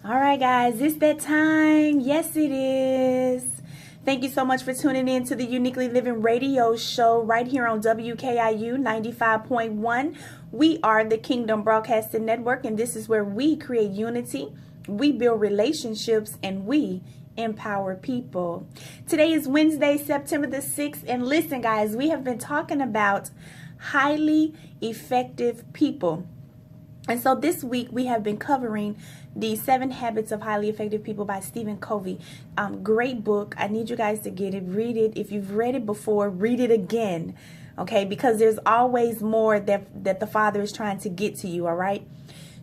All right, guys, it's that time. Yes, it is. Thank you so much for tuning in to the Uniquely Living Radio Show right here on WKIU 95.1. We are the Kingdom Broadcasting Network, and this is where we create unity, we build relationships, and we empower people. Today is Wednesday, September the 6th, and listen, guys, we have been talking about highly effective people. And so this week we have been covering the 7 Habits of Highly Effective People by Stephen Covey. Great book. I need you guys to get it, read it. If you've read it before, read it again. Okay, because there's always more that the Father is trying to get to you, all right?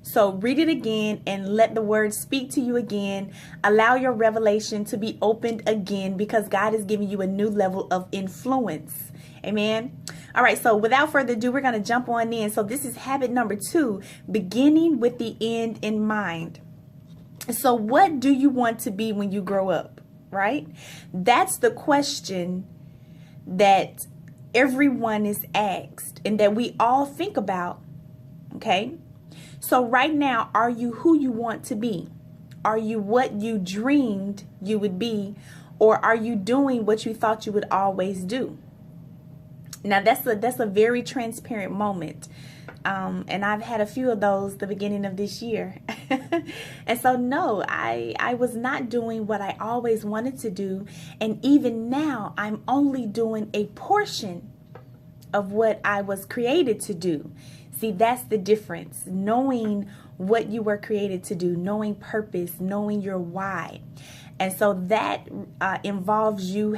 So read it again and let the word speak to you again. Allow your revelation to be opened again because God is giving you a new level of influence. Amen. All right, so without further ado, we're going to jump on in. So this is habit number 2, beginning with the end in mind. So what do you want to be when you grow up, right? That's the question that everyone is asked and that we all think about, okay? So right now, are you who you want to be? Are you what you dreamed you would be? Or are you doing what you thought you would always do? Now, that's a very transparent moment. And I've had a few of those the beginning of this year. And so, no, I was not doing what I always wanted to do. And even now, I'm only doing a portion of what I was created to do. See, that's the difference. Knowing what you were created to do, knowing purpose, knowing your why. And so that involves you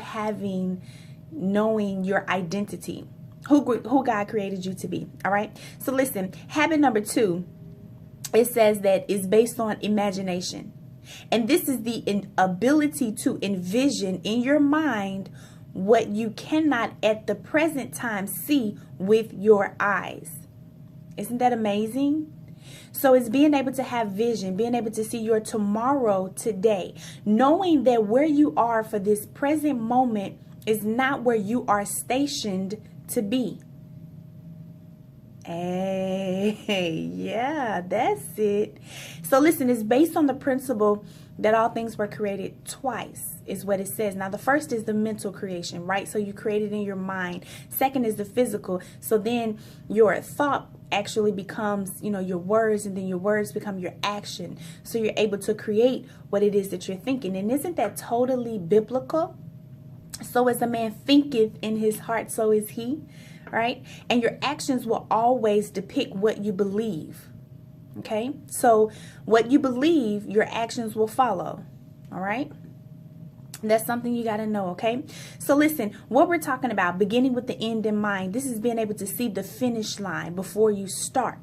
knowing your identity, who God created you to be. All right. So listen, habit number 2, it says that is based on imagination. And this is the ability to envision in your mind what you cannot at the present time see with your eyes. Isn't that amazing? So it's being able to have vision, being able to see your tomorrow today, knowing that where you are for this present moment is not where you are stationed to be. Hey, yeah, that's it. So listen, it's based on the principle that all things were created twice, is what it says. Now, the first is the mental creation, right? So you create it in your mind. Second is the physical. So then your thought actually becomes, your words, and then your words become your action. So you're able to create what it is that you're thinking. And isn't that totally biblical? So as a man thinketh in his heart, so is he, right? And your actions will always depict what you believe. Okay, so what you believe, your actions will follow. All right. That's something you got to know. Okay. So listen, what we're talking about, beginning with the end in mind, this is being able to see the finish line before you start.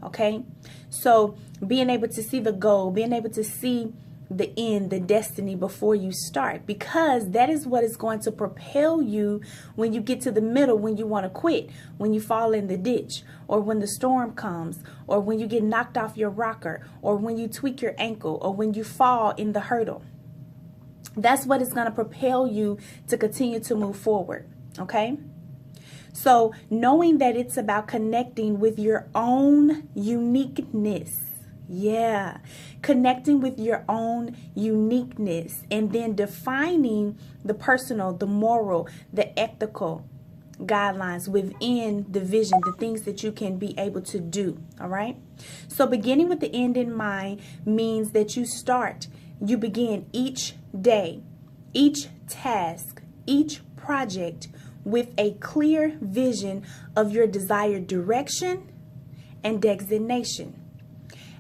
Okay. So being able to see the goal, being able to see the end, the destiny before you start, because that is what is going to propel you when you get to the middle, when you want to quit, when you fall in the ditch, or when the storm comes, or when you get knocked off your rocker, or when you tweak your ankle, or when you fall in the hurdle. That's what is going to propel you to continue to move forward. Okay. So knowing that it's about connecting with your own uniqueness. Yeah, connecting with your own uniqueness, and then defining the personal, the moral, the ethical guidelines within the vision, the things that you can be able to do. All right. So beginning with the end in mind means that you begin each day, each task, each project with a clear vision of your desired direction and designation.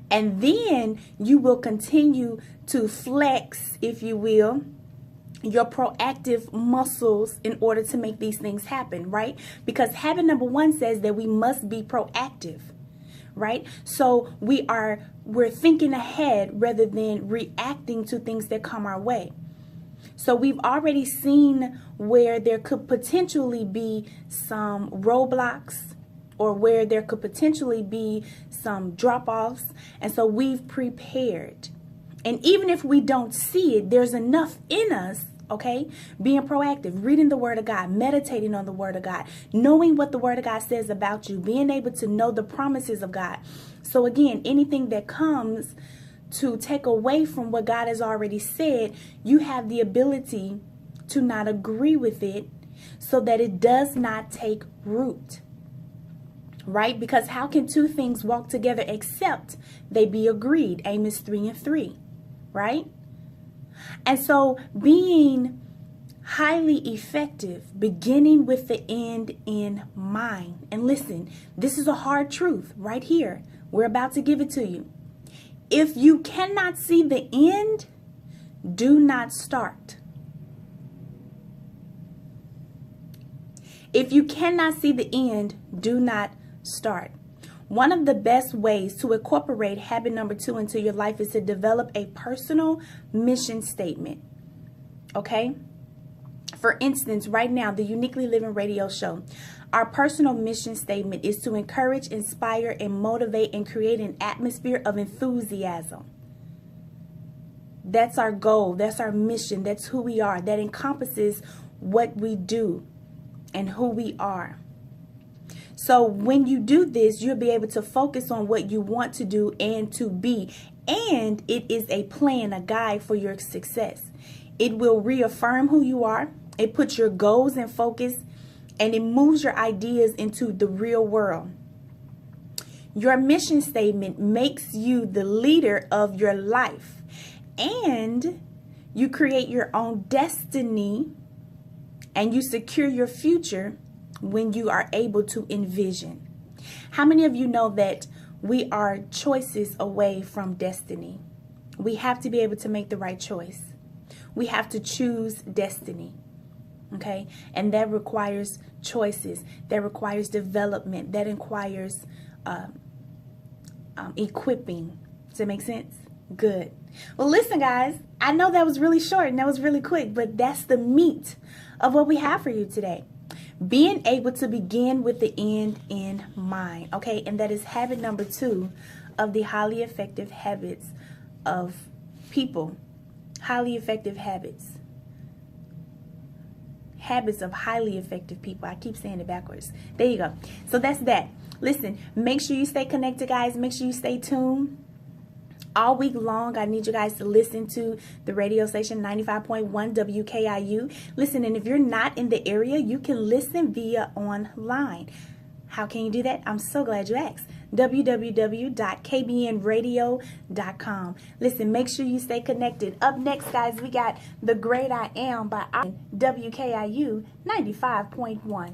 And then you will continue to flex, if you will, your proactive muscles in order to make these things happen, right? Because habit number 1 says that we must be proactive, right? So we're thinking ahead rather than reacting to things that come our way. So we've already seen where there could potentially be some roadblocks, or where there could potentially be some drop-offs. And so we've prepared. And even if we don't see it, there's enough in us, okay? Being proactive, reading the Word of God, meditating on the Word of God, knowing what the Word of God says about you, being able to know the promises of God. So again, anything that comes to take away from what God has already said, you have the ability to not agree with it so that it does not take root. Right? Because how can two things walk together except they be agreed? Amos 3:3. Right? And so being highly effective, beginning with the end in mind. And listen, this is a hard truth right here. We're about to give it to you. If you cannot see the end, do not start. If you cannot see the end, do not start. One of the best ways to incorporate habit number 2 into your life is to develop a personal mission statement. Okay? For instance, right now, the Uniquely Living Radio Show, our personal mission statement is to encourage, inspire, and motivate and create an atmosphere of enthusiasm. That's our goal. That's our mission. That's who we are. That encompasses what we do and who we are. So when you do this, you'll be able to focus on what you want to do and to be. And it is a plan, a guide for your success. It will reaffirm who you are. It puts your goals in focus, and it moves your ideas into the real world. Your mission statement makes you the leader of your life, and you create your own destiny, and you secure your future when you are able to envision. How many of you know that we are choices away from destiny? We have to be able to make the right choice. We have to choose destiny. Okay? And that requires choices. That requires development. That requires equipping. Does that make sense? Good. Well, listen, guys. I know that was really short and that was really quick, but that's the meat of what we have for you today. Being able to begin with the end in mind. Okay? And that is habit number 2 of the highly effective habits of people. Highly effective habits. Habits of highly effective people. I keep saying it backwards. There you go. So that's that. Listen, make sure you stay connected, guys. Make sure you stay tuned. All week long, I need you guys to listen to the radio station 95.1 WKIU. Listen, and if you're not in the area, you can listen via online. How can you do that? I'm so glad you asked. www.kbnradio.com. Listen, make sure you stay connected. Up next, guys, we got The Great I Am by WKIU 95.1.